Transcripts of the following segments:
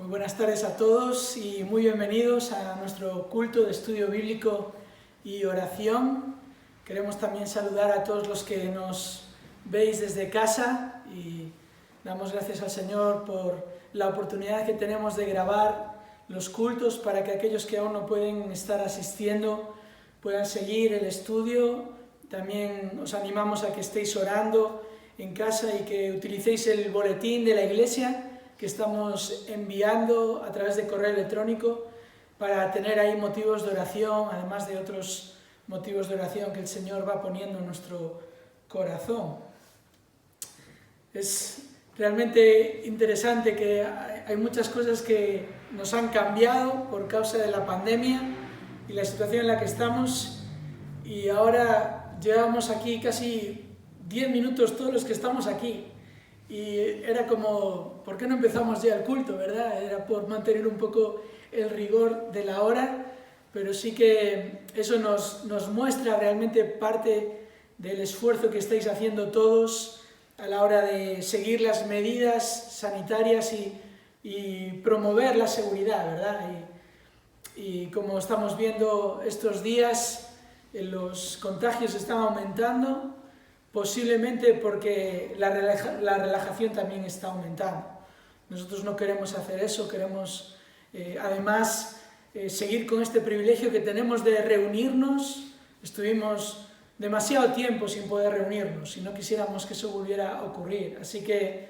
Muy buenas tardes a todos y muy bienvenidos a nuestro culto de estudio bíblico y oración. Queremos también saludar a todos los que nos veis desde casa y damos gracias al Señor por la oportunidad que tenemos de grabar los cultos para que aquellos que aún no pueden estar asistiendo puedan seguir el estudio. También os animamos a que estéis orando en casa y que utilicéis el boletín de la iglesia que estamos enviando a través de correo electrónico para tener ahí motivos de oración, además de otros motivos de oración que el Señor va poniendo en nuestro corazón. Es realmente interesante que hay muchas cosas que nos han cambiado por causa de la pandemia y la situación en la que estamos, y ahora llevamos aquí casi 10 minutos todos los que estamos aquí. Y era como, ¿por qué no empezamos ya el culto, verdad? Era por mantener un poco el rigor de la hora, pero sí que eso nos muestra realmente parte del esfuerzo que estáis haciendo todos a la hora de seguir las medidas sanitarias y promover la seguridad, ¿verdad? Y como estamos viendo estos días, los contagios están aumentando, posiblemente porque la relajación también está aumentando. Nosotros no queremos hacer eso, queremos además seguir con este privilegio que tenemos de reunirnos. Estuvimos demasiado tiempo sin poder reunirnos y no quisiéramos que eso volviera a ocurrir. Así que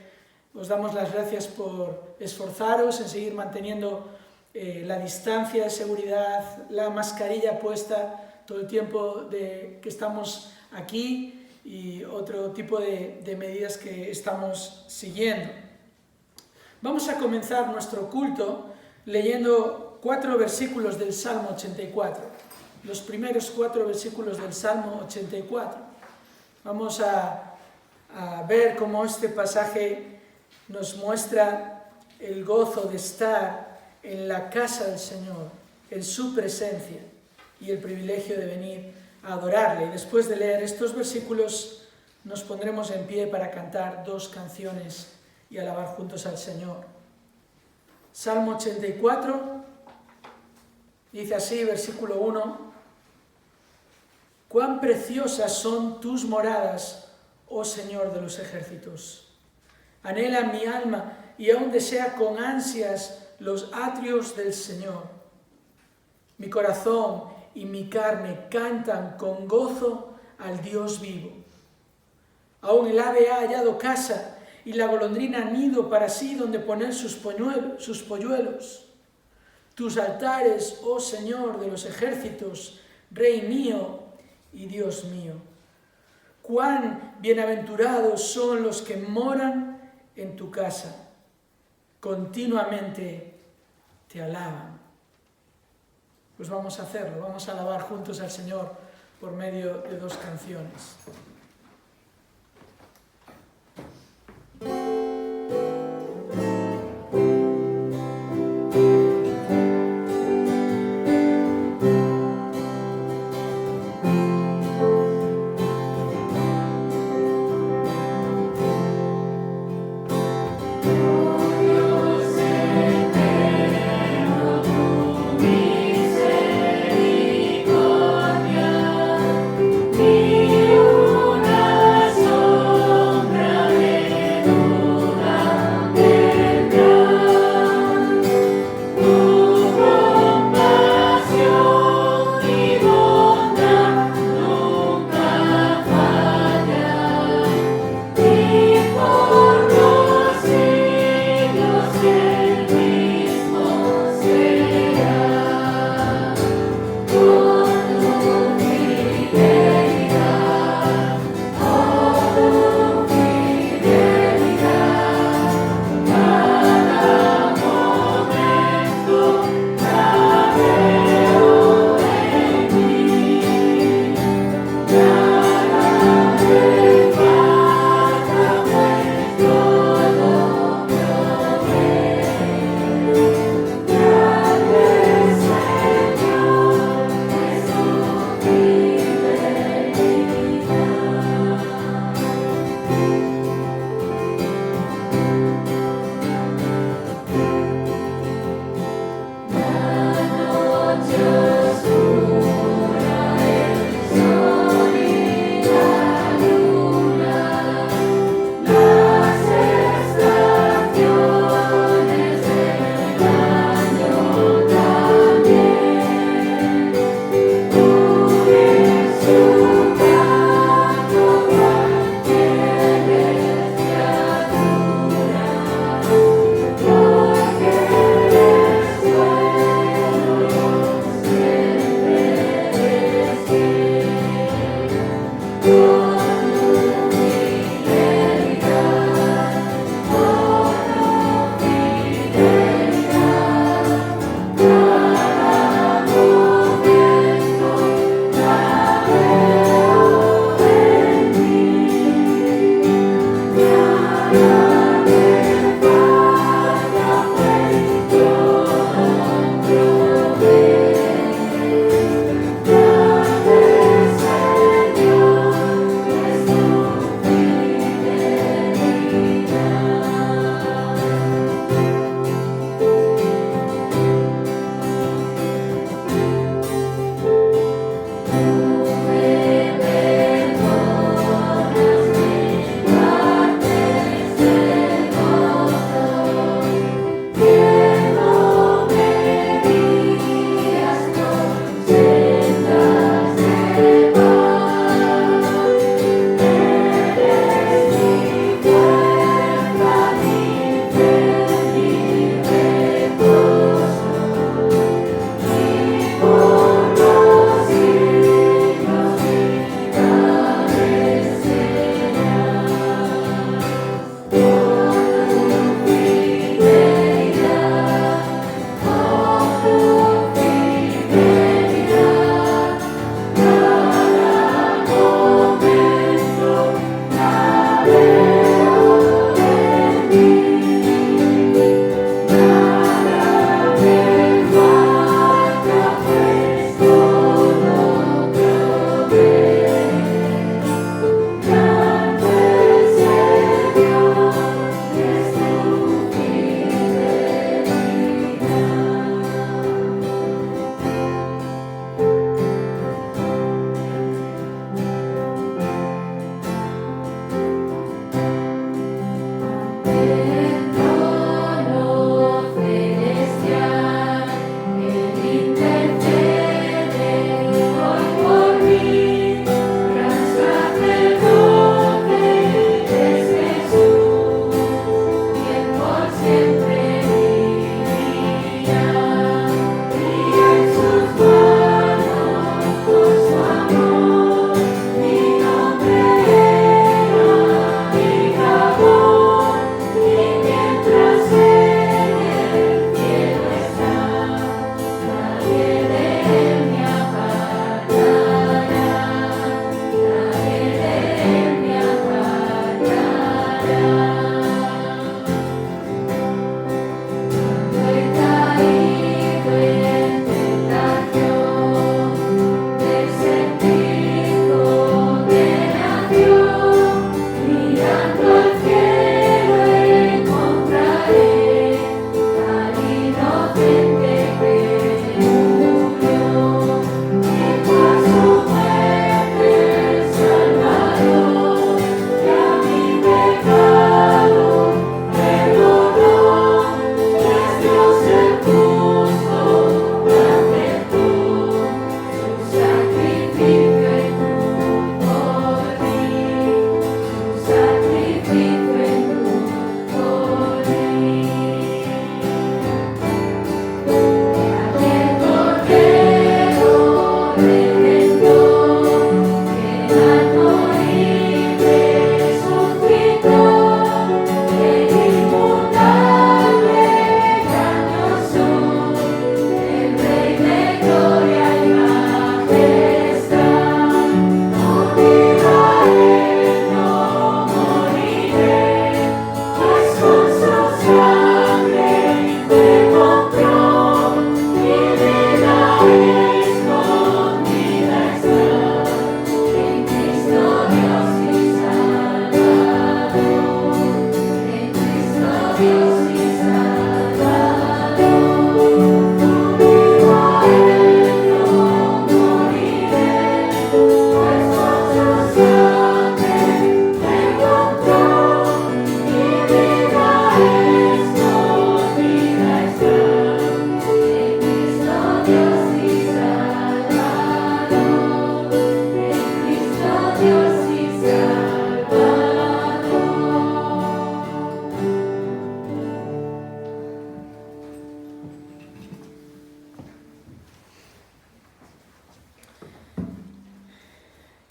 os damos las gracias por esforzaros en seguir manteniendo la distancia de seguridad, la mascarilla puesta todo el tiempo que estamos aquí, y otro tipo de medidas que estamos siguiendo. Vamos a comenzar nuestro culto leyendo 4 versículos del Salmo 84, los primeros 4 versículos del Salmo 84. Vamos a ver cómo este pasaje nos muestra el gozo de estar en la casa del Señor, en su presencia, y el privilegio de venir a adorarle. Y después de leer estos versículos nos pondremos en pie para cantar 2 canciones y alabar juntos al Señor. Salmo 84 dice así, versículo 1: «Cuán preciosas son tus moradas, oh Señor de los ejércitos. Anhela mi alma y aún desea con ansias los atrios del Señor. Mi corazón y mi carne cantan con gozo al Dios vivo. Aún el ave ha hallado casa y la golondrina nido para sí donde poner sus polluelos. Tus altares, oh Señor de los ejércitos, Rey mío y Dios mío. Cuán bienaventurados son los que moran en tu casa. Continuamente te alaban». Pues vamos a hacerlo, vamos a alabar juntos al Señor por medio de 2 canciones. Misericordia,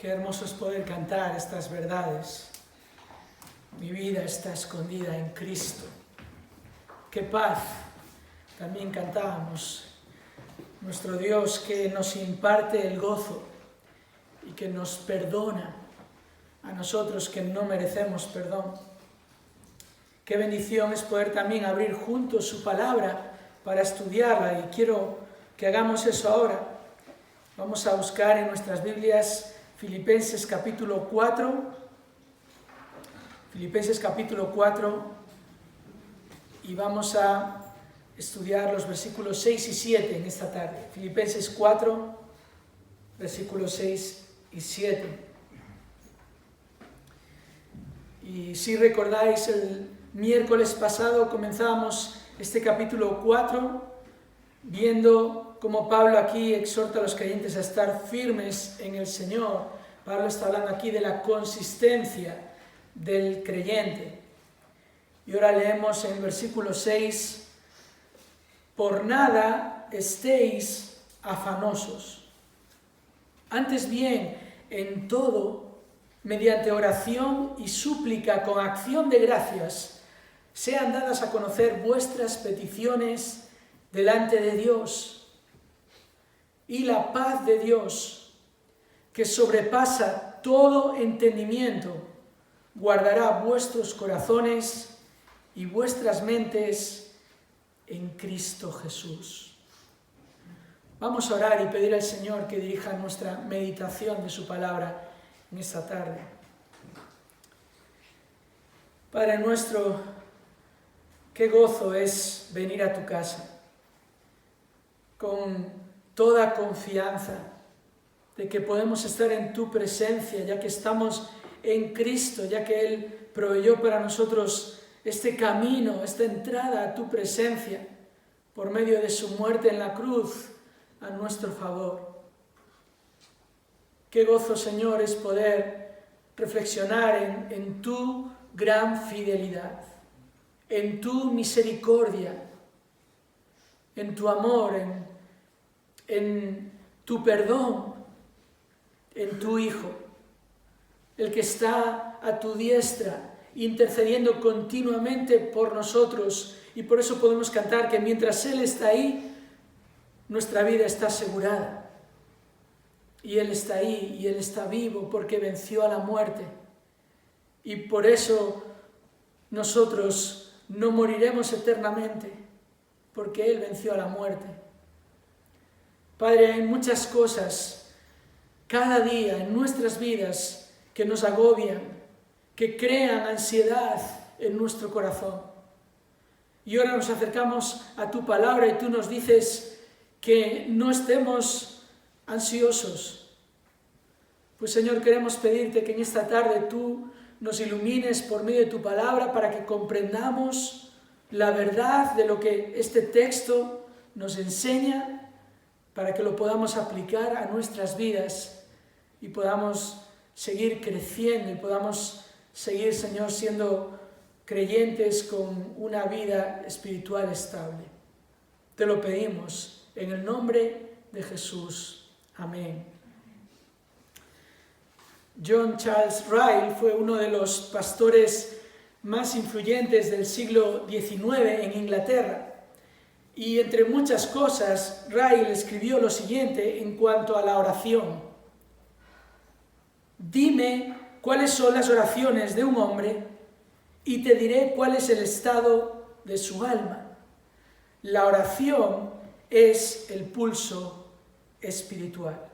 Qué hermoso es poder cantar estas verdades. Mi vida está escondida en Cristo. Qué paz. También cantábamos. Nuestro Dios que nos imparte el gozo y que nos perdona a nosotros que no merecemos perdón. Qué bendición es poder también abrir juntos su palabra para estudiarla, y quiero que hagamos eso ahora. Vamos a buscar en nuestras Biblias Filipenses capítulo 4, y vamos a estudiar los versículos 6 y 7 en esta tarde. Filipenses 4, versículos 6 y 7. Y si recordáis, el miércoles pasado comenzábamos este capítulo 4 viendo cómo Pablo aquí exhorta a los creyentes a estar firmes en el Señor. Pablo está hablando aquí de la consistencia del creyente. Y ahora leemos en el versículo 6: por nada estéis afanosos. Antes bien, en todo, mediante oración y súplica con acción de gracias, sean dadas a conocer vuestras peticiones delante de Dios. Y la paz de Dios, que sobrepasa todo entendimiento, guardará vuestros corazones y vuestras mentes en Cristo Jesús. Vamos a orar y pedir al Señor que dirija nuestra meditación de su palabra en esta tarde. Padre nuestro, qué gozo es venir a tu casa con toda confianza de que podemos estar en tu presencia, ya que estamos en Cristo, ya que Él proveyó para nosotros este camino, esta entrada a tu presencia por medio de su muerte en la cruz a nuestro favor. Qué gozo, Señor, es poder reflexionar en tu gran fidelidad, en tu misericordia, en tu amor, en tu perdón, en tu Hijo, el que está a tu diestra, intercediendo continuamente por nosotros. Y por eso podemos cantar que mientras Él está ahí, nuestra vida está asegurada. Y Él está ahí, y Él está vivo, porque venció a la muerte. Y por eso nosotros no moriremos eternamente, porque Él venció a la muerte. Padre, hay muchas cosas cada día en nuestras vidas que nos agobian, que crean ansiedad en nuestro corazón. Y ahora nos acercamos a tu palabra y tú nos dices que no estemos ansiosos. Pues Señor, queremos pedirte que en esta tarde tú nos ilumines por medio de tu palabra para que comprendamos la verdad de lo que este texto nos enseña, para que lo podamos aplicar a nuestras vidas y podamos seguir creciendo y podamos seguir, Señor, siendo creyentes con una vida espiritual estable. Te lo pedimos en el nombre de Jesús. Amén. John Charles Ryle fue uno de los pastores más influyentes del siglo XIX en Inglaterra. Y entre muchas cosas, Ryle escribió lo siguiente en cuanto a la oración: dime cuáles son las oraciones de un hombre y te diré cuál es el estado de su alma. La oración es el pulso espiritual.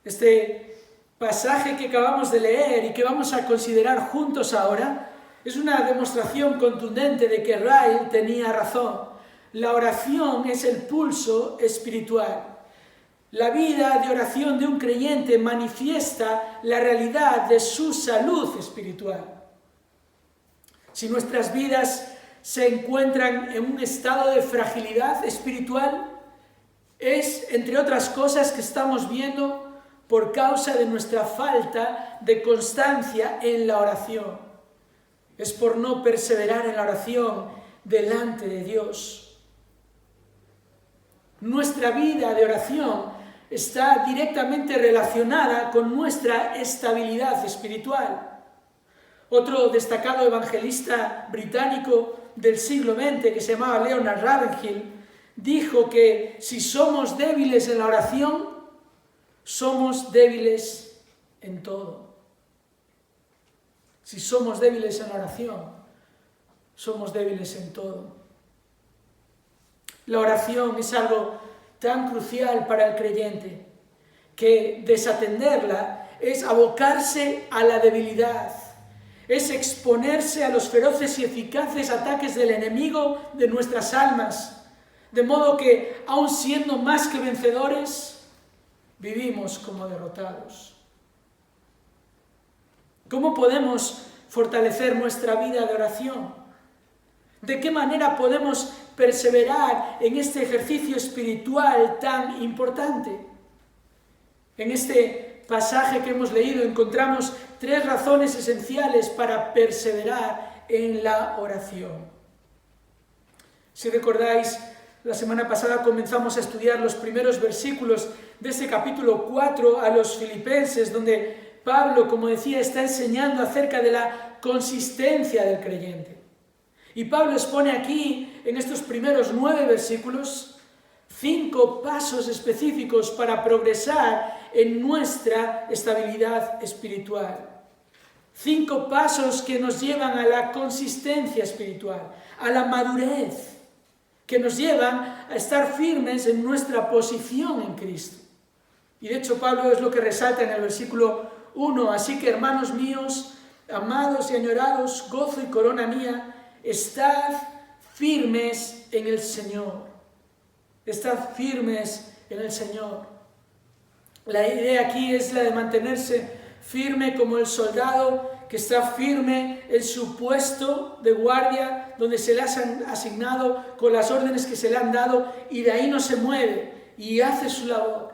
Este pasaje que acabamos de leer y que vamos a considerar juntos ahora es una demostración contundente de que Ryle tenía razón. La oración es el pulso espiritual. La vida de oración de un creyente manifiesta la realidad de su salud espiritual. Si nuestras vidas se encuentran en un estado de fragilidad espiritual, es, entre otras cosas, que estamos viendo por causa de nuestra falta de constancia en la oración. Es por no perseverar en la oración delante de Dios. Nuestra vida de oración está directamente relacionada con nuestra estabilidad espiritual. Otro destacado evangelista británico del siglo XX, que se llamaba Leonard Ravenhill, dijo que si somos débiles en la oración, somos débiles en todo. Si somos débiles en la oración, somos débiles en todo. La oración es algo tan crucial para el creyente que desatenderla es abocarse a la debilidad, es exponerse a los feroces y eficaces ataques del enemigo de nuestras almas, de modo que, aun siendo más que vencedores, vivimos como derrotados. ¿Cómo podemos fortalecer nuestra vida de oración? ¿De qué manera podemos perseverar en este ejercicio espiritual tan importante? En este pasaje que hemos leído encontramos 3 razones esenciales para perseverar en la oración. Si recordáis, la semana pasada comenzamos a estudiar los primeros versículos de este capítulo 4 a los Filipenses, donde Pablo, como decía, está enseñando acerca de la consistencia del creyente. Y Pablo expone aquí, en estos primeros 9 versículos, 5 pasos específicos para progresar en nuestra estabilidad espiritual. 5 pasos que nos llevan a la consistencia espiritual, a la madurez, que nos llevan a estar firmes en nuestra posición en Cristo. Y de hecho Pablo es lo que resalta en el versículo 1, así que hermanos míos, amados y añorados, gozo y corona mía, estad firmes en el Señor. Estad firmes en el Señor. La idea aquí es la de mantenerse firme como el soldado que está firme en su puesto de guardia donde se le ha asignado con las órdenes que se le han dado y de ahí no se mueve y hace su labor.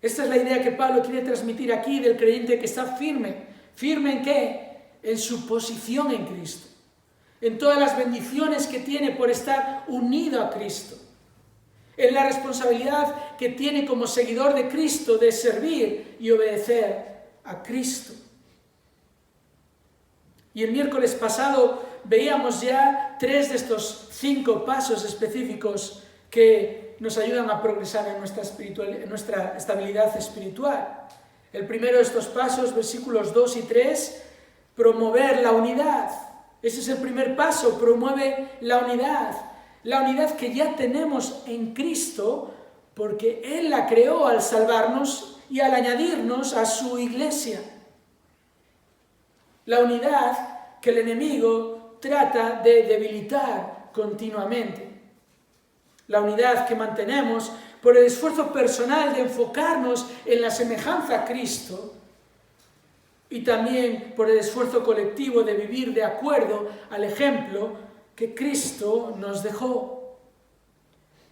Esta es la idea que Pablo quiere transmitir aquí del creyente que está firme. ¿Firme en qué? En su posición en Cristo. En todas las bendiciones que tiene por estar unido a Cristo. En la responsabilidad que tiene como seguidor de Cristo de servir y obedecer a Cristo. Y el miércoles pasado veíamos ya 3 de estos 5 pasos específicos que nos ayudan a progresar en nuestra estabilidad espiritual. El primero de estos pasos, versículos 2 y 3, promover la unidad. Ese es el primer paso, promueve la unidad que ya tenemos en Cristo, porque Él la creó al salvarnos y al añadirnos a su iglesia. La unidad que el enemigo trata de debilitar continuamente. La unidad que mantenemos por el esfuerzo personal de enfocarnos en la semejanza a Cristo y también por el esfuerzo colectivo de vivir de acuerdo al ejemplo que Cristo nos dejó.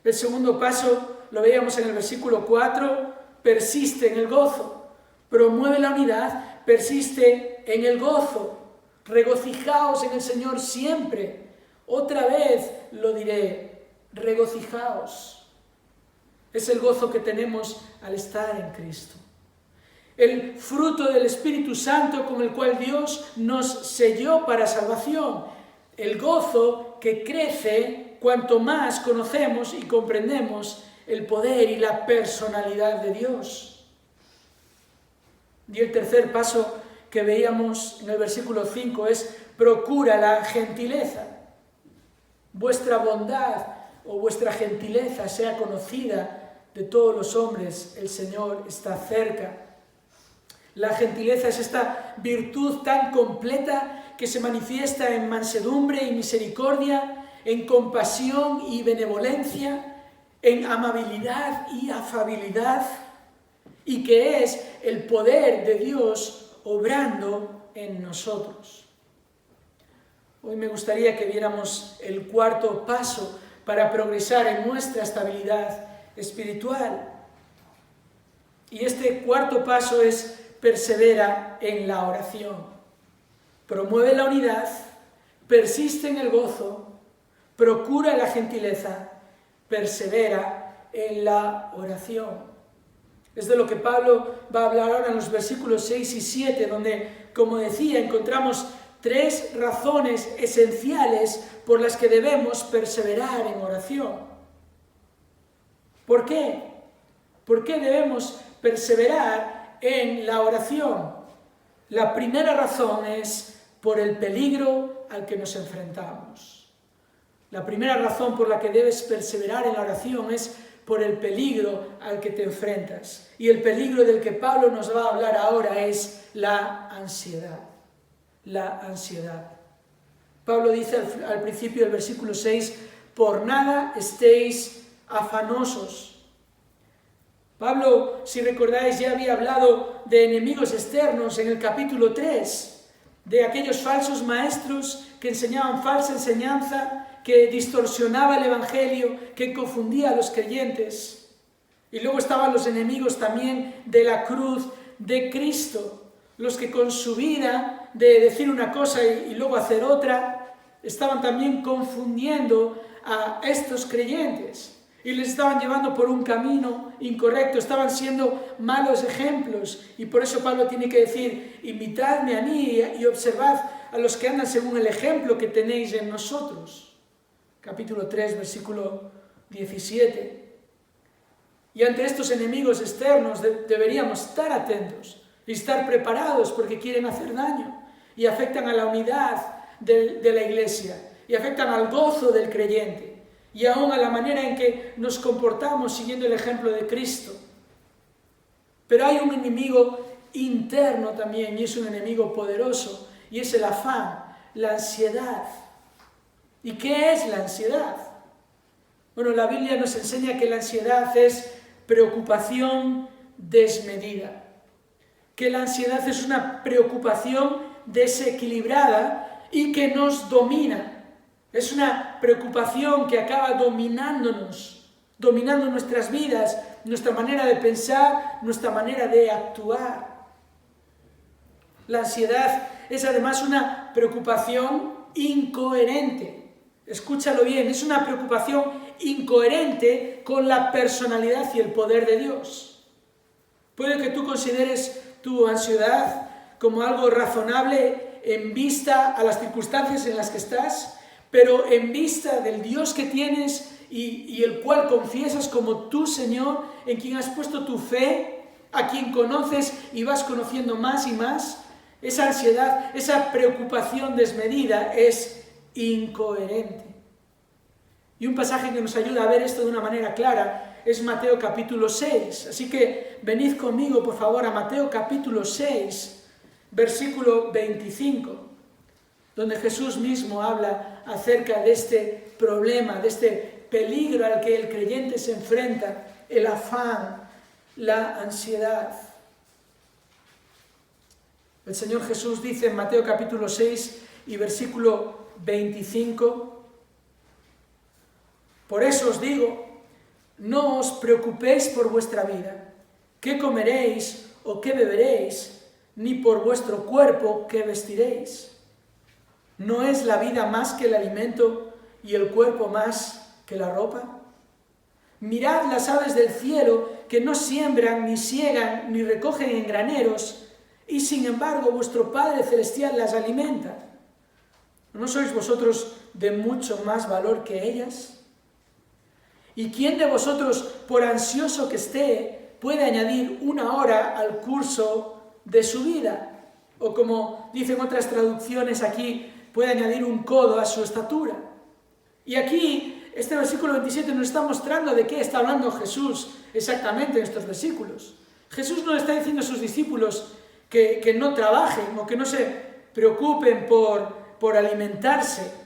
El segundo paso lo veíamos en el versículo 4, persiste en el gozo. Promueve la unidad, persiste en el gozo. Regocijaos en el Señor siempre. Otra vez lo diré, regocijaos. Es el gozo que tenemos al estar en Cristo. El fruto del Espíritu Santo con el cual Dios nos selló para salvación. El gozo que crece cuanto más conocemos y comprendemos el poder y la personalidad de Dios. Y el tercer paso que veíamos en el versículo 5 es procura la gentileza. Vuestra bondad o vuestra gentileza sea conocida de todos los hombres, el Señor está cerca. La gentileza es esta virtud tan completa que se manifiesta en mansedumbre y misericordia, en compasión y benevolencia, en amabilidad y afabilidad, y que es el poder de Dios obrando en nosotros. Hoy me gustaría que viéramos el cuarto paso para progresar en nuestra estabilidad espiritual. Y este cuarto paso es persevera en la oración. Promueve la unidad, persiste en el gozo, procura la gentileza, persevera en la oración. Es de lo que Pablo va a hablar ahora en los versículos 6 y 7, donde, como decía, encontramos 3 razones esenciales por las que debemos perseverar en oración. ¿Por qué? ¿Por qué debemos perseverar en la oración? La primera razón es por el peligro al que nos enfrentamos. La primera razón por la que debes perseverar en la oración es por el peligro al que te enfrentas. Y el peligro del que Pablo nos va a hablar ahora es la ansiedad. La ansiedad. Pablo dice al principio del versículo 6, por nada estéis afanosos. Pablo, si recordáis, ya había hablado de enemigos externos en el capítulo 3, de aquellos falsos maestros que enseñaban falsa enseñanza, que distorsionaba el Evangelio, que confundía a los creyentes. Y luego estaban los enemigos también de la cruz de Cristo, los que con su vida de decir una cosa y luego hacer otra, estaban también confundiendo a estos creyentes y les estaban llevando por un camino incorrecto, estaban siendo malos ejemplos. Y por eso Pablo tiene que decir, imitadme a mí y observad a los que andan según el ejemplo que tenéis en nosotros. Capítulo 3, versículo 17. Y ante estos enemigos externos deberíamos estar atentos y estar preparados porque quieren hacer daño y afectan a la unidad de la iglesia y afectan al gozo del creyente y aún a la manera en que nos comportamos siguiendo el ejemplo de Cristo. Pero hay un enemigo interno también y es un enemigo poderoso y es el afán, la ansiedad. ¿Y qué es la ansiedad? Bueno, la Biblia nos enseña que la ansiedad es preocupación desmedida, que la ansiedad es una preocupación desequilibrada y que nos domina. Es una preocupación que acaba dominándonos, dominando nuestras vidas, nuestra manera de pensar, nuestra manera de actuar. La ansiedad es además una preocupación incoherente. Escúchalo bien, es una preocupación incoherente con la personalidad y el poder de Dios. Puede que tú consideres tu ansiedad como algo razonable en vista a las circunstancias en las que estás, pero en vista del Dios que tienes y el cual confiesas como tu Señor, en quien has puesto tu fe, a quien conoces y vas conociendo más y más, esa ansiedad, esa preocupación desmedida es incoherente. Y un pasaje que nos ayuda a ver esto de una manera clara es Mateo capítulo 6. Así que venid conmigo, por favor, a Mateo capítulo 6, versículo 25, donde Jesús mismo habla acerca de este problema, de este peligro al que el creyente se enfrenta, el afán, la ansiedad. El Señor Jesús dice en Mateo capítulo 6 y versículo 25, por eso os digo, no os preocupéis por vuestra vida, qué comeréis o qué beberéis, ni por vuestro cuerpo qué vestiréis. ¿No es la vida más que el alimento y el cuerpo más que la ropa? Mirad las aves del cielo que no siembran, ni siegan, ni recogen en graneros, y sin embargo vuestro Padre Celestial las alimenta. ¿No sois vosotros de mucho más valor que ellas? ¿Y quién de vosotros, por ansioso que esté, puede añadir una hora al curso de su vida? O como dicen otras traducciones aquí, puede añadir un codo a su estatura. Y aquí, este versículo 27 nos está mostrando de qué está hablando Jesús exactamente en estos versículos. Jesús no está diciendo a sus discípulos que no trabajen o que no se preocupen por alimentarse.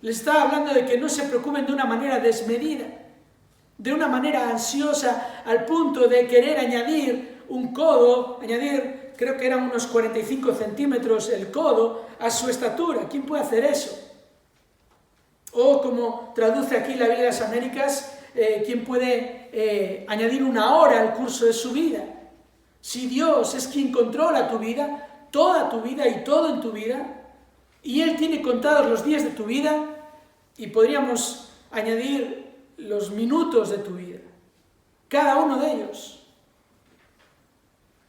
Les está hablando de que no se preocupen de una manera desmedida, de una manera ansiosa, al punto de querer añadir un codo, creo que eran unos 45 centímetros el codo, a su estatura. ¿Quién puede hacer eso? O como traduce aquí la Biblia de las Américas, ¿quién puede añadir una hora al curso de su vida? Si Dios es quien controla tu vida, toda tu vida y todo en tu vida, y Él tiene contados los días de tu vida, y podríamos añadir los minutos de tu vida, cada uno de ellos.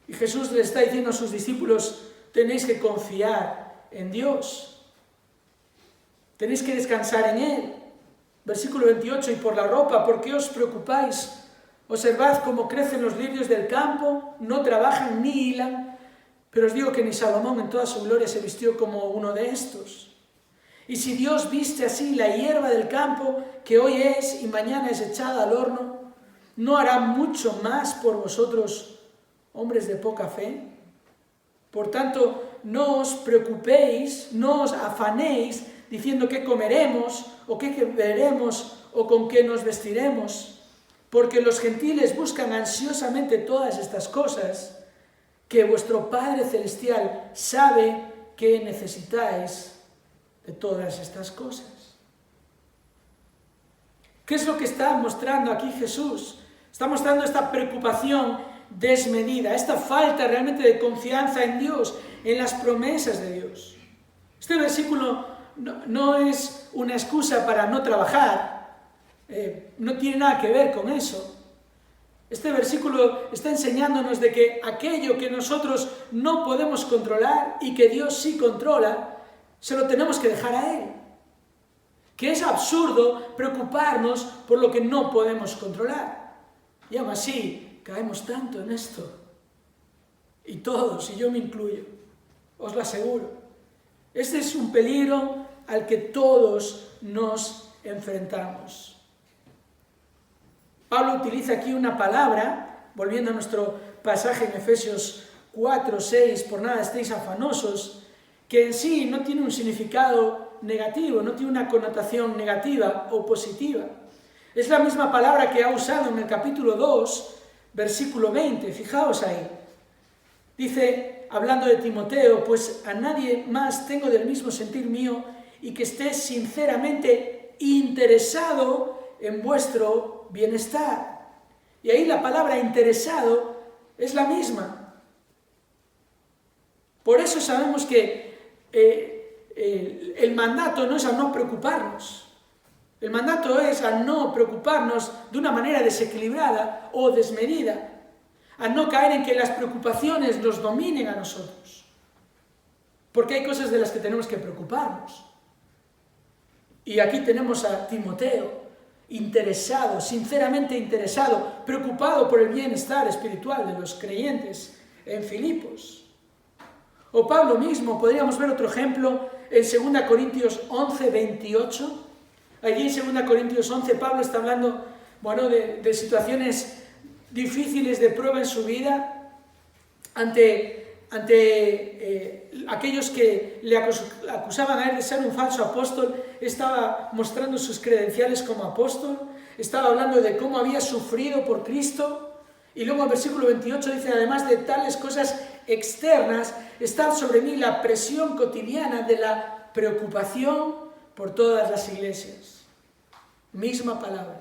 Y Jesús le está diciendo a sus discípulos, tenéis que confiar en Dios. Tenéis que descansar en Él. Versículo 28, y por la ropa, ¿por qué os preocupáis? Observad cómo crecen los lirios del campo, no trabajan ni hilan, pero os digo que ni Salomón en toda su gloria se vistió como uno de estos. Y si Dios viste así la hierba del campo, que hoy es y mañana es echada al horno, ¿no hará mucho más por vosotros, hombres de poca fe? Por tanto, no os preocupéis, no os afanéis, diciendo qué comeremos, o qué beberemos, o con qué nos vestiremos, porque los gentiles buscan ansiosamente todas estas cosas, que vuestro Padre Celestial sabe que necesitáis de todas estas cosas. ¿Qué es lo que está mostrando aquí Jesús? Está mostrando esta preocupación desmedida, esta falta realmente de confianza en Dios, en las promesas de Dios. Este versículo no es una excusa para no trabajar, no tiene nada que ver con eso. Este versículo está enseñándonos de que aquello que nosotros no podemos controlar y que Dios sí controla, se lo tenemos que dejar a Él. Que es absurdo preocuparnos por lo que no podemos controlar. Y aún así, caemos tanto en esto. Y todos, y yo me incluyo, os lo aseguro. Este es un peligro al que todos nos enfrentamos. Pablo utiliza aquí una palabra, volviendo a nuestro pasaje en Efesios 4, 6, por nada estéis afanosos, que en sí no tiene un significado negativo, no tiene una connotación negativa o positiva. Es la misma palabra que ha usado en el capítulo 2, versículo 20, fijaos ahí. Dice, hablando de Timoteo, pues a nadie más tengo del mismo sentir mío y que esté sinceramente interesado en vuestro bienestar. Y ahí la palabra interesado es la misma. Por eso sabemos que el mandato no es a no preocuparnos. El mandato es a no preocuparnos de una manera desequilibrada o desmedida, a no caer en que las preocupaciones nos dominen a nosotros. Porque hay cosas de las que tenemos que preocuparnos. Y aquí tenemos a Timoteo, interesado, sinceramente interesado, preocupado por el bienestar espiritual de los creyentes en Filipos. O Pablo mismo, podríamos ver otro ejemplo en 2 Corintios 11, 28. Allí en 2 Corintios 11 Pablo está hablando, de situaciones difíciles de prueba en su vida ante aquellos que le acusaban a él de ser un falso apóstol. Estaba mostrando sus credenciales como apóstol, estaba hablando de cómo había sufrido por Cristo. Y luego el versículo 28 dice, además de tales cosas externas, está sobre mí la presión cotidiana de la preocupación por todas las iglesias. Misma palabra.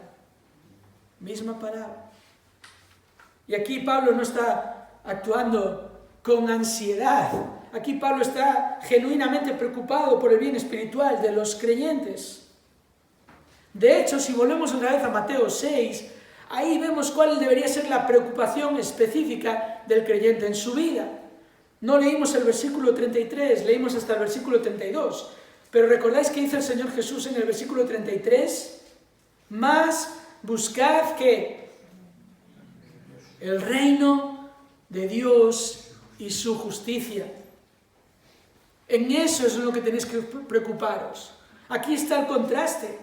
Y aquí Pablo no está actuando con ansiedad. Aquí Pablo está genuinamente preocupado por el bien espiritual de los creyentes. De hecho, si volvemos otra vez a Mateo 6, ahí vemos cuál debería ser la preocupación específica del creyente en su vida. No leímos el versículo 33, leímos hasta el versículo 32. Pero ¿recordáis qué dice el Señor Jesús en el versículo 33? Más buscad que el reino de Dios y su justicia. En eso es en lo que tenéis que preocuparos. Aquí está el contraste.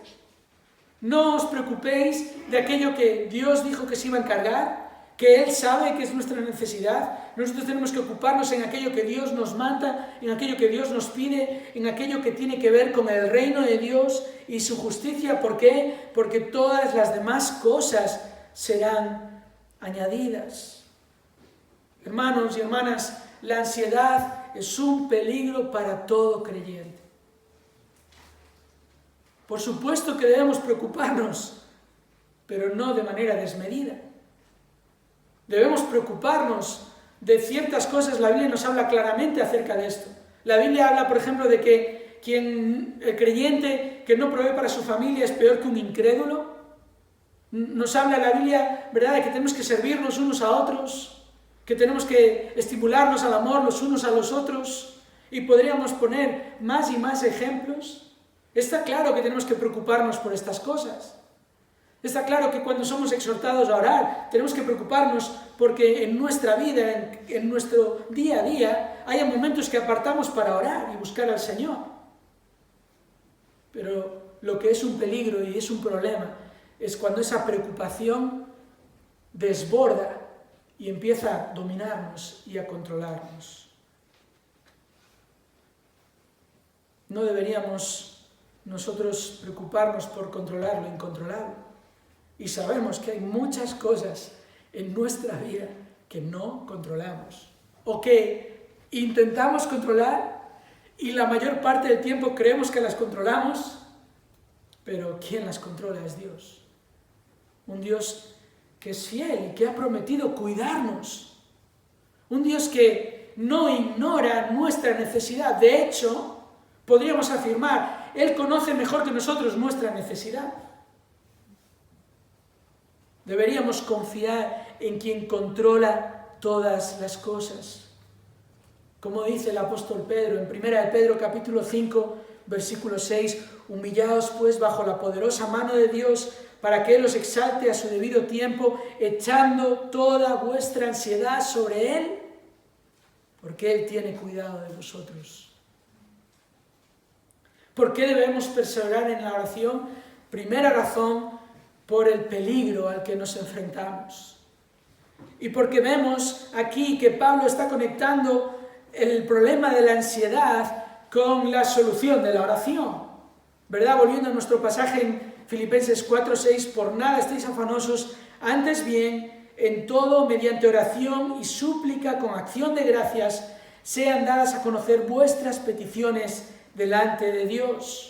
No os preocupéis de aquello que Dios dijo que se iba a encargar, que Él sabe que es nuestra necesidad. Nosotros tenemos que ocuparnos en aquello que Dios nos manda, en aquello que Dios nos pide, en aquello que tiene que ver con el reino de Dios y su justicia. ¿Por qué? Porque todas las demás cosas serán añadidas. Hermanos y hermanas, la ansiedad es un peligro para todo creyente. Por supuesto que debemos preocuparnos, pero no de manera desmedida. Debemos preocuparnos de ciertas cosas. La Biblia nos habla claramente acerca de esto. La Biblia habla, por ejemplo, de que el creyente que no provee para su familia es peor que un incrédulo. Nos habla la Biblia, ¿verdad?, de que tenemos que servirnos unos a otros, que tenemos que estimularnos al amor los unos a los otros, y podríamos poner más y más ejemplos. Está claro que tenemos que preocuparnos por estas cosas. Está claro que cuando somos exhortados a orar, tenemos que preocuparnos porque en nuestra vida, en nuestro día a día, haya momentos que apartamos para orar y buscar al Señor. Pero lo que es un peligro y es un problema es cuando esa preocupación desborda y empieza a dominarnos y a controlarnos. No deberíamos nosotros preocuparnos por controlar lo incontrolable. Y sabemos que hay muchas cosas en nuestra vida que no controlamos o que intentamos controlar y la mayor parte del tiempo creemos que las controlamos, pero quien las controla es Dios. Un Dios que es fiel y que ha prometido cuidarnos. Un Dios que no ignora nuestra necesidad. De hecho, podríamos afirmar, Él conoce mejor que nosotros nuestra necesidad. Deberíamos confiar en quien controla todas las cosas. Como dice el apóstol Pedro en 1 de Pedro capítulo 5, versículo 6, humillaos pues bajo la poderosa mano de Dios para que Él os exalte a su debido tiempo, echando toda vuestra ansiedad sobre Él, porque Él tiene cuidado de vosotros. ¿Por qué debemos perseverar en la oración? Primera razón, por el peligro al que nos enfrentamos. Y porque vemos aquí que Pablo está conectando el problema de la ansiedad con la solución de la oración. ¿Verdad? Volviendo a nuestro pasaje en Filipenses 4:6, por nada estéis afanosos, antes bien, en todo, mediante oración y súplica con acción de gracias, sean dadas a conocer vuestras peticiones delante de Dios.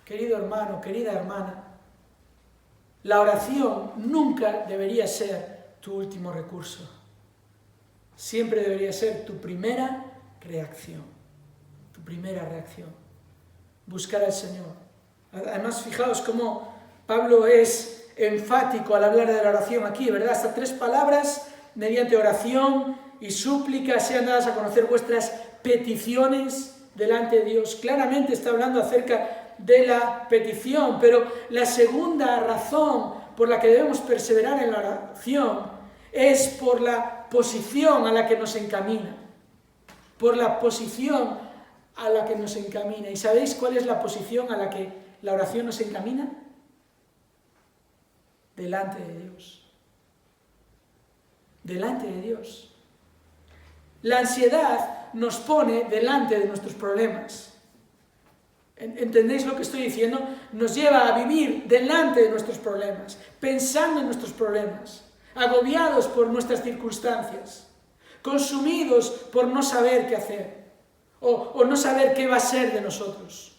Querido hermano, querida hermana, la oración nunca debería ser tu último recurso. Siempre debería ser tu primera reacción. Tu primera reacción. Buscar al Señor. Además, fijaos cómo Pablo es enfático al hablar de la oración aquí, ¿verdad? Hasta 3 palabras, mediante oración y súplica sean dadas a conocer vuestras peticiones delante de Dios. Claramente está hablando acerca de la petición, pero la segunda razón por la que debemos perseverar en la oración es por la posición a la que nos encamina. Por la posición a la que nos encamina. ¿Y sabéis cuál es la posición a la que la oración nos encamina? Delante de Dios. Delante de Dios. La ansiedad nos pone delante de nuestros problemas. ¿Entendéis lo que estoy diciendo? Nos lleva a vivir delante de nuestros problemas, pensando en nuestros problemas, agobiados por nuestras circunstancias, consumidos por no saber qué hacer o no saber qué va a ser de nosotros.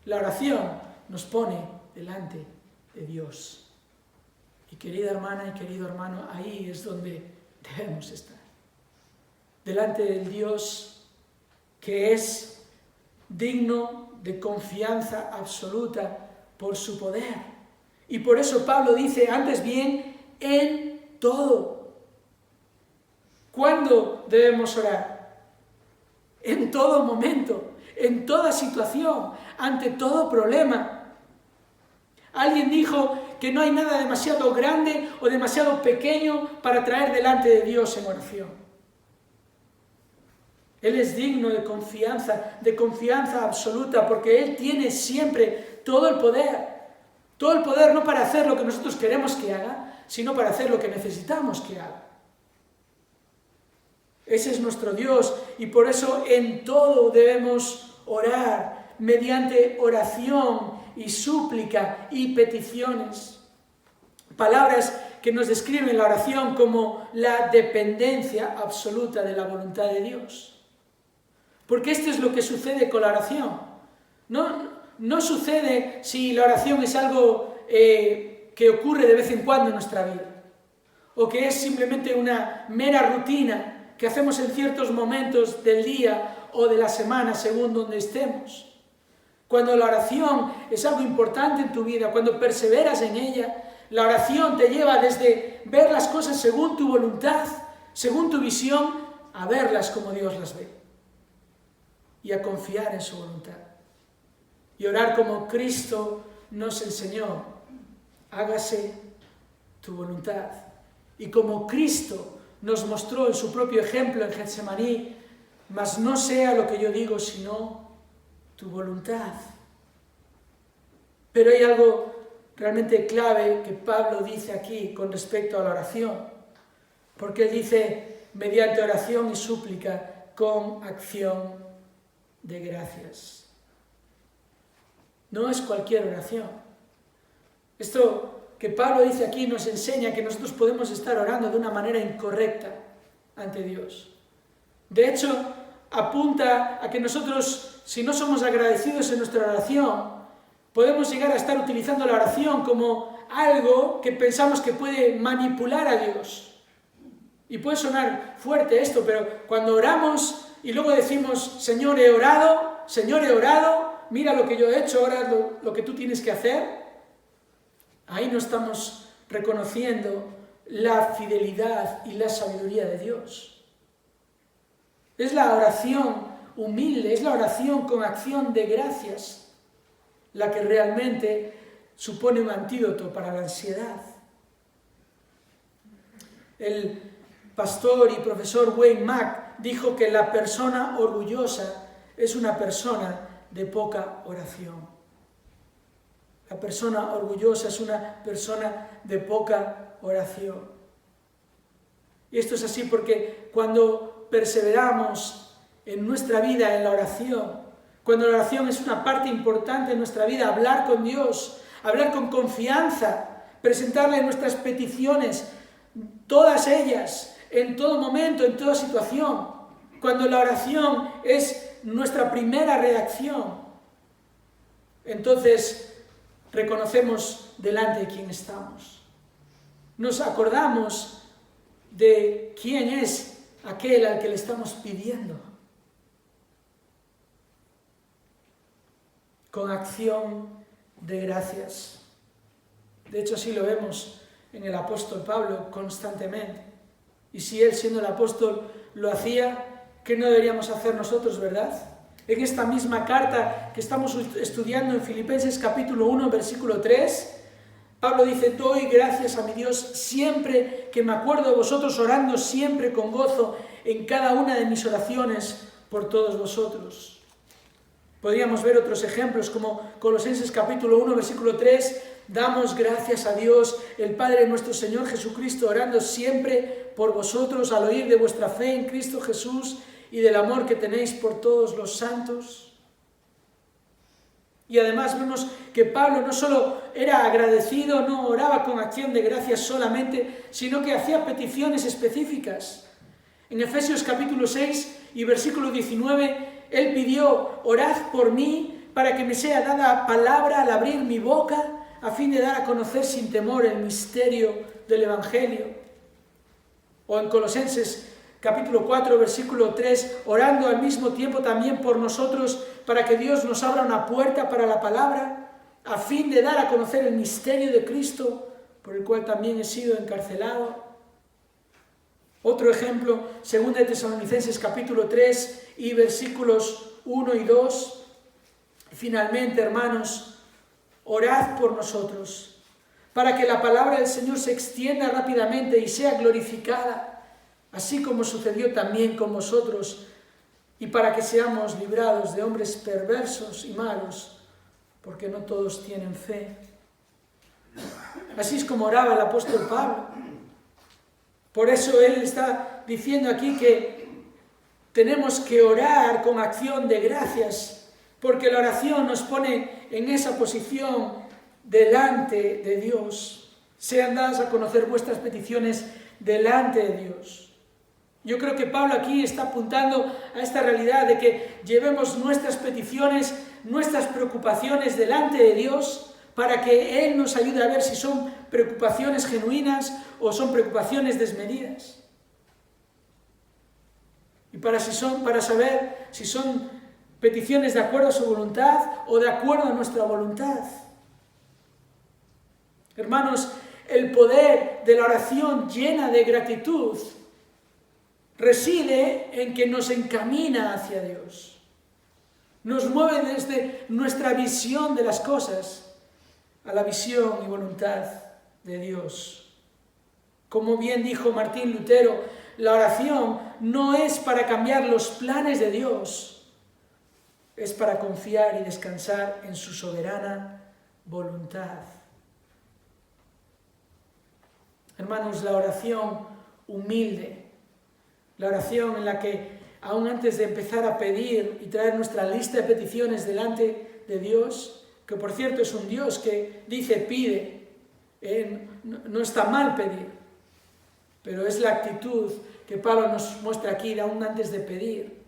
La oración nos pone delante de Dios. Y querida hermana y querido hermano, ahí es donde debemos estar. Delante del Dios que es digno de confianza absoluta por su poder. Y por eso Pablo dice, antes bien, en todo. ¿Cuándo debemos orar? En todo momento, en toda situación, ante todo problema. Alguien dijo que no hay nada demasiado grande o demasiado pequeño para traer delante de Dios en oración. Él es digno de confianza absoluta, porque Él tiene siempre todo el poder no para hacer lo que nosotros queremos que haga, sino para hacer lo que necesitamos que haga. Ese es nuestro Dios, y por eso en todo debemos orar, mediante oración y súplica y peticiones. Palabras que nos describen la oración como la dependencia absoluta de la voluntad de Dios. Porque esto es lo que sucede con la oración. No sucede si la oración es algo que ocurre de vez en cuando en nuestra vida, o que es simplemente una mera rutina que hacemos en ciertos momentos del día o de la semana, según donde estemos. Cuando la oración es algo importante en tu vida, cuando perseveras en ella, la oración te lleva desde ver las cosas según tu voluntad, según tu visión, a verlas como Dios las ve. Y a confiar en su voluntad. Y orar como Cristo nos enseñó. Hágase tu voluntad. Y como Cristo nos mostró en su propio ejemplo en Getsemaní, mas no sea lo que yo digo, sino tu voluntad. Pero hay algo realmente clave que Pablo dice aquí con respecto a la oración. Porque él dice, mediante oración y súplica, con acción de gracias. No es cualquier oración. Esto que Pablo dice aquí nos enseña que nosotros podemos estar orando de una manera incorrecta ante Dios. De hecho, apunta a que nosotros, si no somos agradecidos en nuestra oración, podemos llegar a estar utilizando la oración como algo que pensamos que puede manipular a Dios. Y puede sonar fuerte esto, pero cuando oramos y luego decimos, Señor, he orado, mira lo que yo he hecho, ahora lo que tú tienes que hacer, ahí no estamos reconociendo la fidelidad y la sabiduría de Dios. Es la oración humilde, es la oración con acción de gracias, la que realmente supone un antídoto para la ansiedad. El pastor y profesor Wayne Mack dijo que la persona orgullosa es una persona de poca oración. La persona orgullosa es una persona de poca oración. Y esto es así porque cuando perseveramos en nuestra vida en la oración, cuando la oración es una parte importante en nuestra vida, hablar con Dios, hablar con confianza, presentarle nuestras peticiones, todas ellas, en todo momento, en toda situación, cuando la oración es nuestra primera reacción, entonces reconocemos delante de quién estamos. Nos acordamos de quién es aquel al que le estamos pidiendo. Con acción de gracias. De hecho, así lo vemos en el apóstol Pablo constantemente. Y si él, siendo el apóstol, lo hacía, ¿qué no deberíamos hacer nosotros, verdad? En esta misma carta que estamos estudiando en Filipenses capítulo 1, versículo 3, Pablo dice, doy gracias a mi Dios siempre que me acuerdo de vosotros, orando siempre con gozo en cada una de mis oraciones por todos vosotros. Podríamos ver otros ejemplos como Colosenses capítulo 1, versículo 3, damos gracias a Dios, el Padre de nuestro Señor Jesucristo, orando siempre por vosotros al oír de vuestra fe en Cristo Jesús y del amor que tenéis por todos los santos. Y además vemos que Pablo no solo era agradecido, no oraba con acción de gracias solamente, sino que hacía peticiones específicas. En Efesios capítulo 6 y versículo 19, él pidió, orad por mí para que me sea dada palabra al abrir mi boca, a fin de dar a conocer sin temor el misterio del Evangelio. O en Colosenses capítulo 4, versículo 3, orando al mismo tiempo también por nosotros, para que Dios nos abra una puerta para la palabra, a fin de dar a conocer el misterio de Cristo, por el cual también he sido encarcelado. Otro ejemplo, 2 de Tesalonicenses capítulo 3 y versículos 1 y 2. Finalmente, hermanos, orad por nosotros, para que la palabra del Señor se extienda rápidamente y sea glorificada, así como sucedió también con vosotros, y para que seamos librados de hombres perversos y malos, porque no todos tienen fe. Así es como oraba el apóstol Pablo. Por eso él está diciendo aquí que tenemos que orar con acción de gracias, porque la oración nos pone en esa posición delante de Dios. Sean dadas a conocer vuestras peticiones delante de Dios. Yo creo que Pablo aquí está apuntando a esta realidad de que llevemos nuestras peticiones, nuestras preocupaciones delante de Dios, para que Él nos ayude a ver si son preocupaciones genuinas o son preocupaciones desmedidas. Y para saber si son peticiones de acuerdo a su voluntad o de acuerdo a nuestra voluntad. Hermanos, el poder de la oración llena de gratitud reside en que nos encamina hacia Dios. Nos mueve desde nuestra visión de las cosas a la visión y voluntad de Dios. Como bien dijo Martín Lutero, la oración no es para cambiar los planes de Dios, es para confiar y descansar en su soberana voluntad. Hermanos, la oración humilde, la oración en la que aún antes de empezar a pedir y traer nuestra lista de peticiones delante de Dios, que por cierto es un Dios que dice pide, no está mal pedir, pero es la actitud que Pablo nos muestra aquí, aún antes de pedir,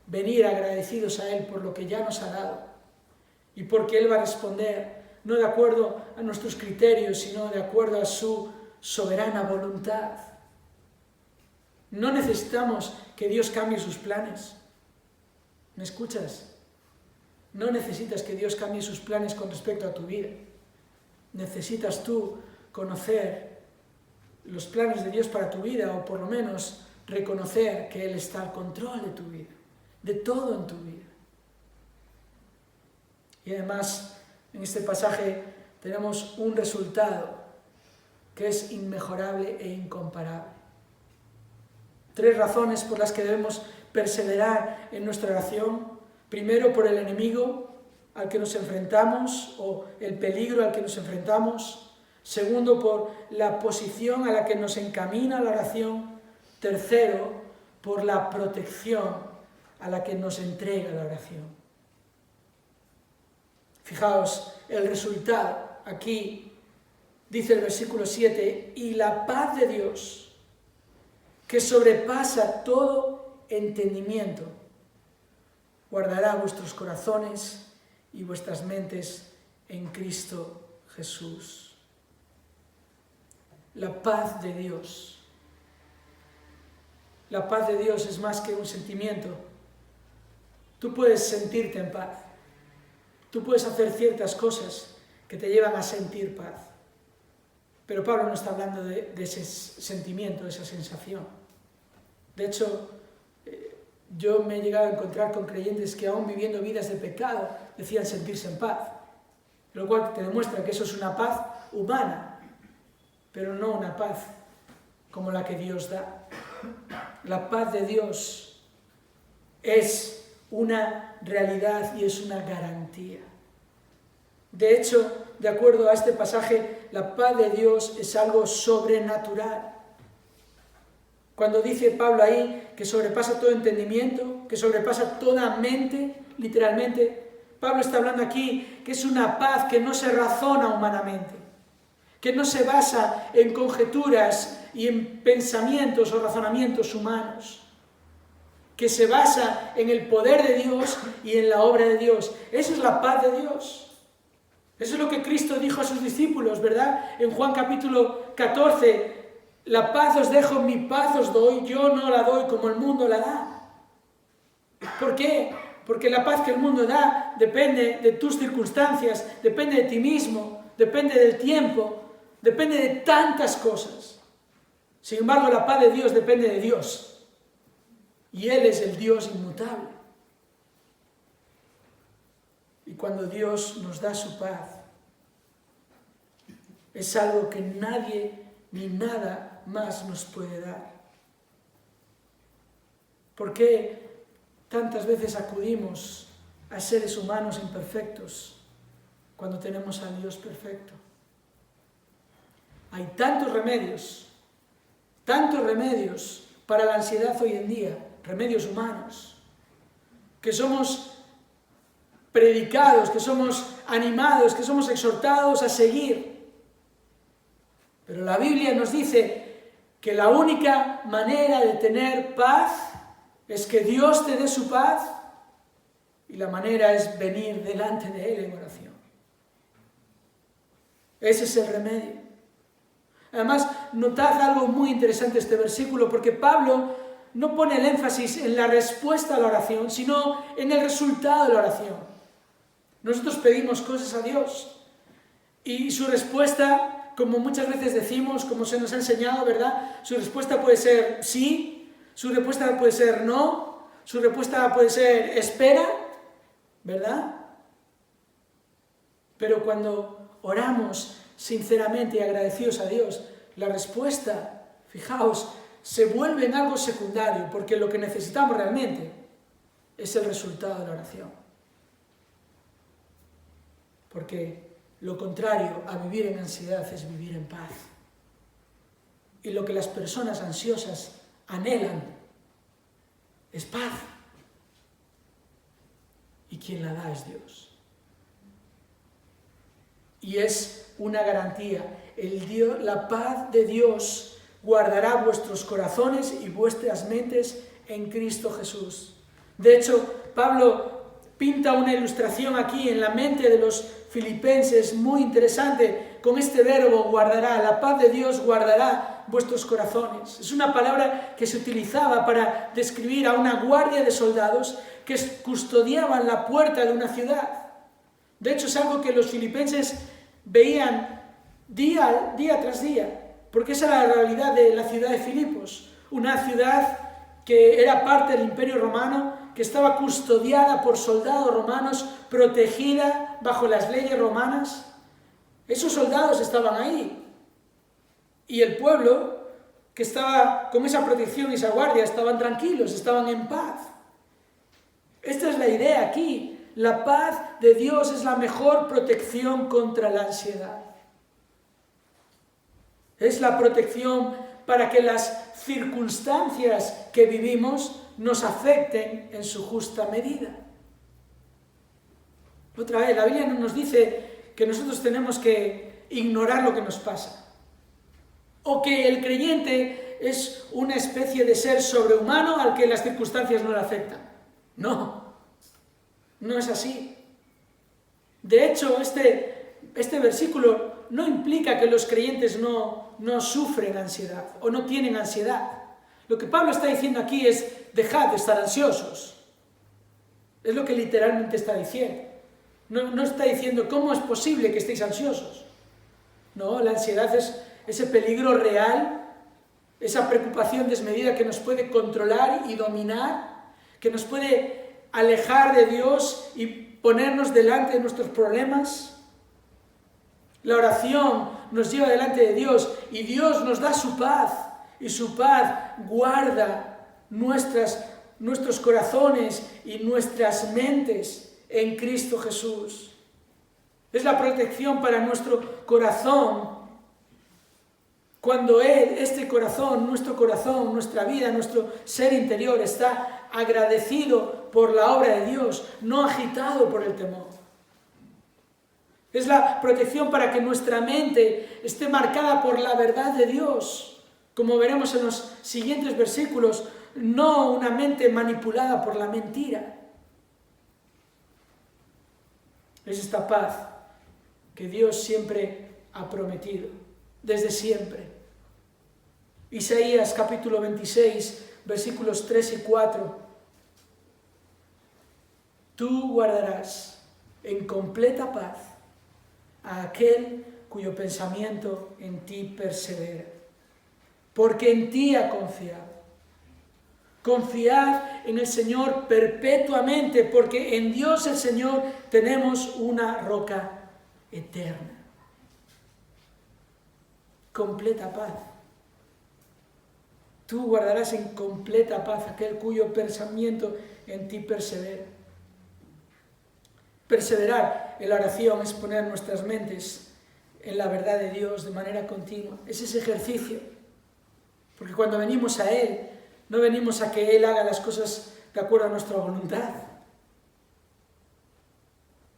venir agradecidos a Él por lo que ya nos ha dado y porque Él va a responder, no de acuerdo a nuestros criterios, sino de acuerdo a su soberana voluntad. No necesitamos que Dios cambie sus planes. ¿Me escuchas? No necesitas que Dios cambie sus planes con respecto a tu vida. Necesitas tú conocer los planes de Dios para tu vida, o por lo menos reconocer que Él está al control de tu vida, de todo en tu vida. Y además, en este pasaje tenemos un resultado que es inmejorable e incomparable. 3 razones por las que debemos perseverar en nuestra oración. Primero, por el enemigo al que nos enfrentamos o el peligro al que nos enfrentamos. Segundo, por la posición a la que nos encamina la oración. Tercero, por la protección a la que nos entrega la oración. Fijaos, el resultado aquí dice el versículo 7, y la paz de Dios, que sobrepasa todo entendimiento, guardará vuestros corazones y vuestras mentes en Cristo Jesús. La paz de Dios. La paz de Dios es más que un sentimiento. Tú puedes sentirte en paz. Tú puedes hacer ciertas cosas que te llevan a sentir paz. Pero Pablo no está hablando de ese sentimiento, de esa sensación. De hecho, yo me he llegado a encontrar con creyentes que aún viviendo vidas de pecado decían sentirse en paz. Lo cual te demuestra que eso es una paz humana, pero no una paz como la que Dios da. La paz de Dios es una realidad y es una garantía. De hecho, de acuerdo a este pasaje, la paz de Dios es algo sobrenatural. Cuando dice Pablo ahí que sobrepasa todo entendimiento, que sobrepasa toda mente, literalmente, Pablo está hablando aquí que es una paz que no se razona humanamente, que no se basa en conjeturas y en pensamientos o razonamientos humanos, que se basa en el poder de Dios y en la obra de Dios. Esa es la paz de Dios. Eso es lo que Cristo dijo a sus discípulos, ¿verdad? En Juan capítulo 14, la paz os dejo, mi paz os doy, yo no la doy como el mundo la da. ¿Por qué? Porque la paz que el mundo da depende de tus circunstancias, depende de ti mismo, depende del tiempo, depende de tantas cosas. Sin embargo, la paz de Dios depende de Dios. Y Él es el Dios inmutable. Y cuando Dios nos da su paz, es algo que nadie ni nada más nos puede dar. ¿Por qué tantas veces acudimos a seres humanos imperfectos cuando tenemos a Dios perfecto? Hay tantos remedios para la ansiedad hoy en día, remedios humanos, que somos predicados, que somos animados, que somos exhortados a seguir. Pero la Biblia nos dice que la única manera de tener paz es que Dios te dé su paz, y la manera es venir delante de Él en oración. Ese es el remedio. Además, notad algo muy interesante este versículo, porque Pablo no pone el énfasis en la respuesta a la oración, sino en el resultado de la oración. Nosotros pedimos cosas a Dios y su respuesta, como muchas veces decimos, como se nos ha enseñado, ¿verdad? Su respuesta puede ser sí, su respuesta puede ser no, su respuesta puede ser espera, ¿verdad? Pero cuando oramos sinceramente y agradecidos a Dios, la respuesta, fijaos, se vuelve en algo secundario, porque lo que necesitamos realmente es el resultado de la oración. Porque lo contrario a vivir en ansiedad es vivir en paz. Y lo que las personas ansiosas anhelan es paz. Y quien la da es Dios. Y es una garantía. La paz de Dios guardará vuestros corazones y vuestras mentes en Cristo Jesús. De hecho, Pablo pinta una ilustración aquí en la mente de los filipenses muy interesante con este verbo guardará. La paz de Dios guardará vuestros corazones. Es una palabra que se utilizaba para describir a una guardia de soldados que custodiaban la puerta de una ciudad. De hecho, es algo que los filipenses veían día tras día, porque esa era la realidad de la ciudad de Filipos, una ciudad que era parte del Imperio Romano, que estaba custodiada por soldados romanos, protegida bajo las leyes romanas. Esos soldados estaban ahí. Y el pueblo, que estaba con esa protección y esa guardia, estaban tranquilos, estaban en paz. Esta es la idea aquí. La paz de Dios es la mejor protección contra la ansiedad. Es la protección para que las circunstancias que vivimos nos afecten en su justa medida. Otra vez, la Biblia no nos dice que nosotros tenemos que ignorar lo que nos pasa, o que el creyente es una especie de ser sobrehumano al que las circunstancias no le afectan. No es así. De hecho, este versículo no implica que los creyentes no sufren ansiedad o no tienen ansiedad. Lo que Pablo está diciendo aquí es: dejad de estar ansiosos. Es lo que literalmente está diciendo. No está diciendo cómo es posible que estéis ansiosos. No, la ansiedad es ese peligro real, esa preocupación desmedida que nos puede controlar y dominar, que nos puede alejar de Dios y ponernos delante de nuestros problemas. La oración nos lleva delante de Dios y Dios nos da su paz, y su paz guarda nuestros corazones y nuestras mentes en Cristo Jesús. Es la protección para nuestro corazón. Cuando este corazón, nuestra vida, nuestro ser interior está agradecido por la obra de Dios, no agitado por el temor. Es la protección para que nuestra mente esté marcada por la verdad de Dios, como veremos en los siguientes versículos, no una mente manipulada por la mentira. Es esta paz que Dios siempre ha prometido, desde siempre. Isaías capítulo 26, versículos 3 y 4. Tú guardarás en completa paz a aquel cuyo pensamiento en ti persevera, porque en ti ha confiado. Confiad en el Señor perpetuamente, porque en Dios el Señor tenemos una roca eterna. Completa paz. Tú guardarás en completa paz aquel cuyo pensamiento en ti persevera. Perseverar en la oración es poner nuestras mentes en la verdad de Dios de manera continua. Es ese ejercicio. Porque cuando venimos a Él, no venimos a que Él haga las cosas de acuerdo a nuestra voluntad.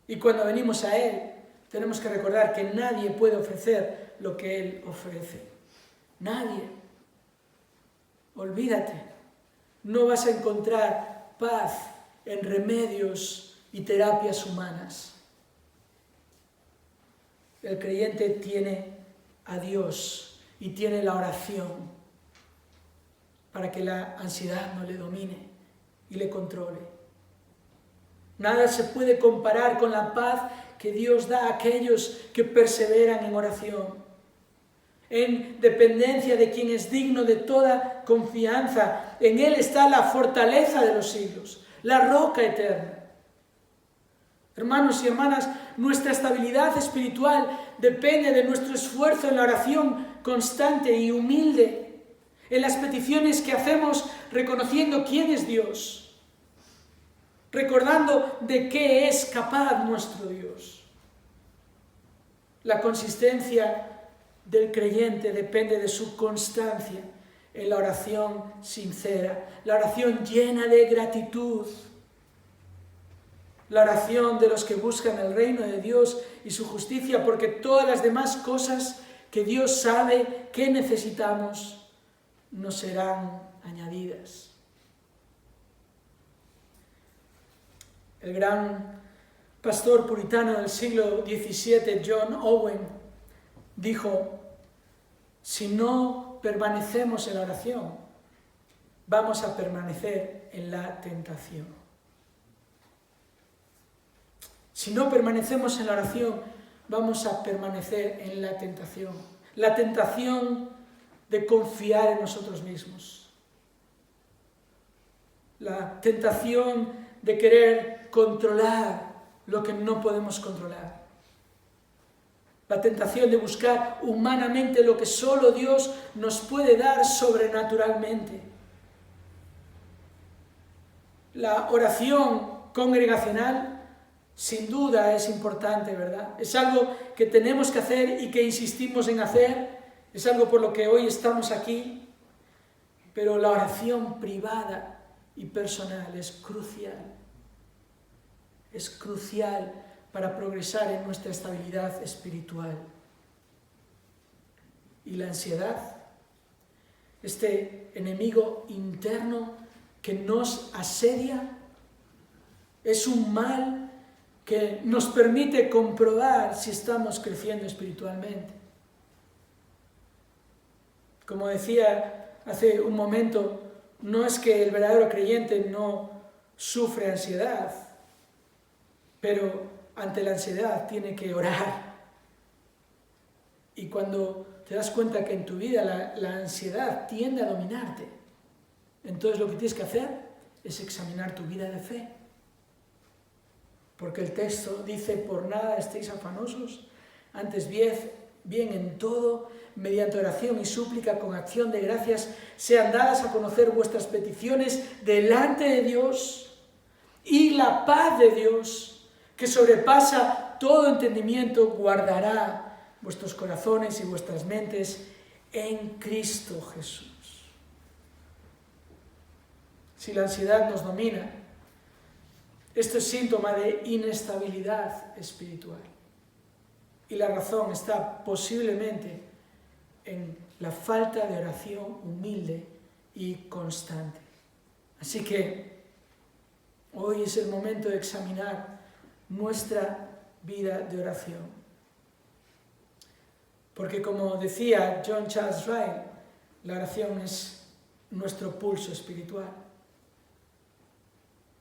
Y cuando venimos a Él, tenemos que recordar que nadie puede ofrecer lo que Él ofrece. Nadie. Olvídate. No vas a encontrar paz en remedios y terapias humanas. El creyente tiene a Dios y tiene la oración. para que la ansiedad no le domine y le controle. Nada se puede comparar con la paz que Dios da a aquellos que perseveran en oración, en dependencia de quien es digno de toda confianza. En Él está la fortaleza de los siglos, la roca eterna. Hermanos y hermanas, nuestra estabilidad espiritual depende de nuestro esfuerzo en la oración constante y humilde, en las peticiones que hacemos reconociendo quién es Dios, recordando de qué es capaz nuestro Dios. La consistencia del creyente depende de su constancia en la oración sincera, la oración llena de gratitud, la oración de los que buscan el reino de Dios y su justicia, porque todas las demás cosas que Dios sabe que necesitamos nos serán añadidas. El gran pastor puritano del siglo XVII, John Owen, dijo: si no permanecemos en la oración, vamos a permanecer en la tentación. Si no permanecemos en la oración, vamos a permanecer en la tentación. La tentación de confiar en nosotros mismos. La tentación de querer controlar lo que no podemos controlar. La tentación de buscar humanamente lo que solo Dios nos puede dar sobrenaturalmente. La oración congregacional sin duda es importante, ¿verdad? Es algo que tenemos que hacer y que insistimos en hacer. Es algo por lo que hoy estamos aquí. Pero la oración privada y personal es crucial. Es crucial para progresar en nuestra estabilidad espiritual. Y la ansiedad, este enemigo interno que nos asedia, es un mal que nos permite comprobar si estamos creciendo espiritualmente. Como decía hace un momento, no es que el verdadero creyente no sufre ansiedad, pero ante la ansiedad tiene que orar. Y cuando te das cuenta que en tu vida la ansiedad tiende a dominarte, entonces lo que tienes que hacer es examinar tu vida de fe. Porque el texto dice: por nada estéis afanosos, antes bien en todo, mediante oración y súplica con acción de gracias, sean dadas a conocer vuestras peticiones delante de Dios, y la paz de Dios, que sobrepasa todo entendimiento, guardará vuestros corazones y vuestras mentes en Cristo Jesús. Si la ansiedad nos domina, esto es síntoma de inestabilidad espiritual. Y la razón está posiblemente en la falta de oración humilde y constante. Así que hoy es el momento de examinar nuestra vida de oración. Porque como decía John Charles Wright, la oración es nuestro pulso espiritual.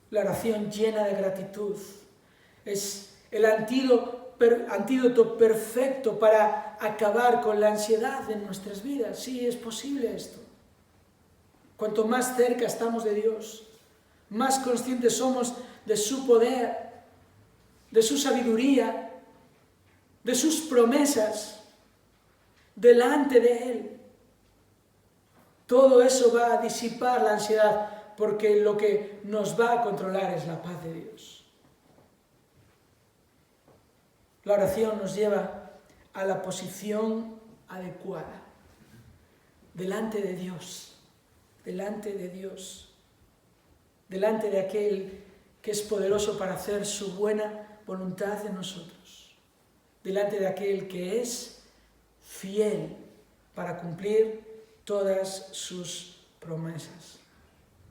La oración llena de gratitud es el antídoto perfecto para acabar con la ansiedad en nuestras vidas. Sí, es posible esto. Cuanto más cerca estamos de Dios, más conscientes somos de su poder, de su sabiduría, de sus promesas delante de Él. Todo eso va a disipar la ansiedad, porque lo que nos va a controlar es la paz de Dios. La oración nos lleva a la posición adecuada, delante de Dios, delante de Dios, delante de aquel que es poderoso para hacer su buena voluntad en nosotros, delante de aquel que es fiel para cumplir todas sus promesas,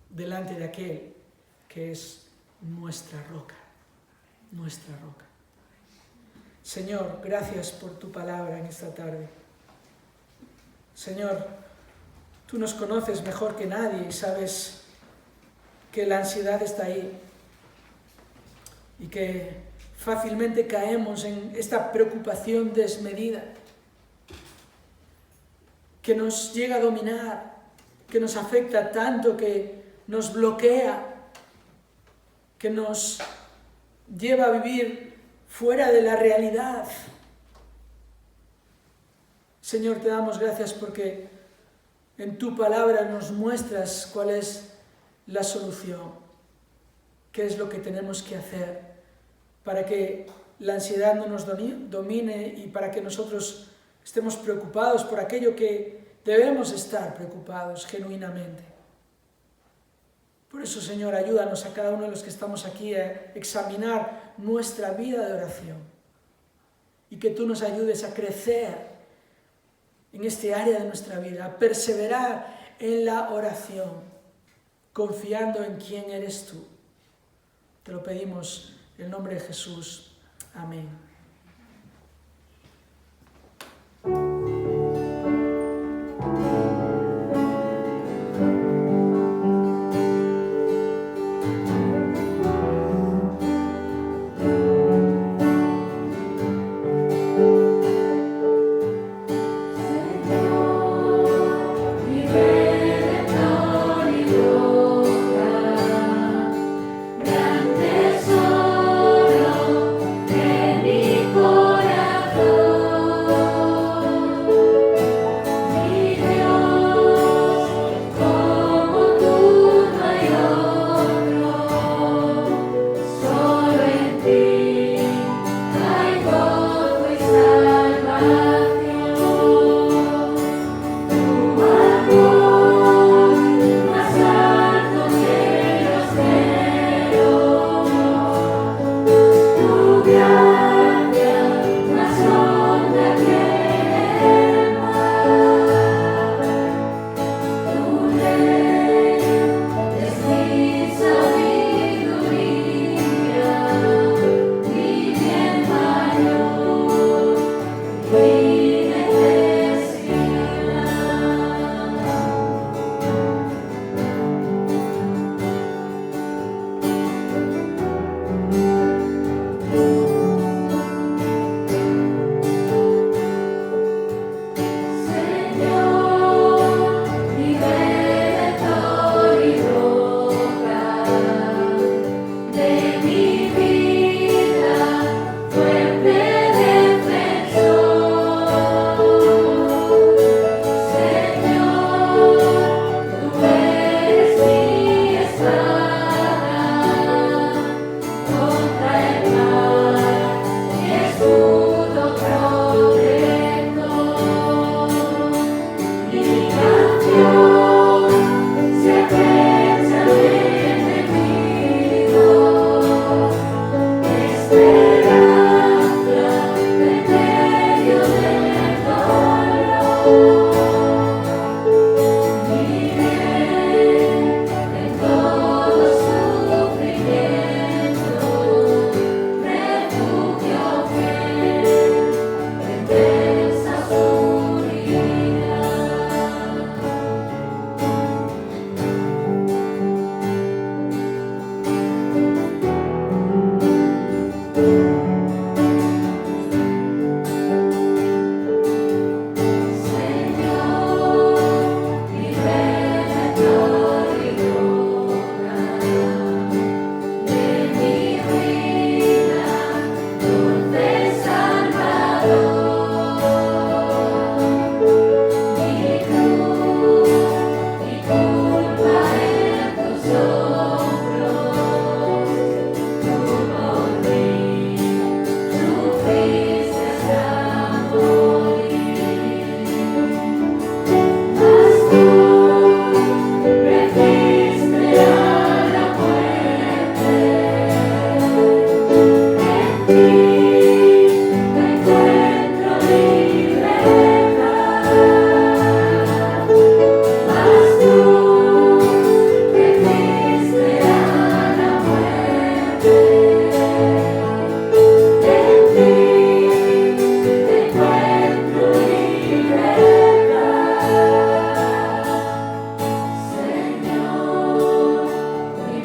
delante de aquel que es nuestra roca, nuestra roca. Señor, gracias por tu palabra en esta tarde. Señor, Tú nos conoces mejor que nadie y sabes que la ansiedad está ahí y que fácilmente caemos en esta preocupación desmedida que nos llega a dominar, que nos afecta tanto, que nos bloquea, que nos lleva a vivir fuera de la realidad. Señor, te damos gracias porque en tu palabra nos muestras cuál es la solución, qué es lo que tenemos que hacer para que la ansiedad no nos domine y para que nosotros estemos preocupados por aquello que debemos estar preocupados genuinamente. Por eso, Señor, ayúdanos a cada uno de los que estamos aquí a examinar nuestra vida de oración y que tú nos ayudes a crecer en este área de nuestra vida, a perseverar en la oración, confiando en quién eres tú. Te lo pedimos en el nombre de Jesús. Amén. Gran tesoro de mi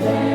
Ven.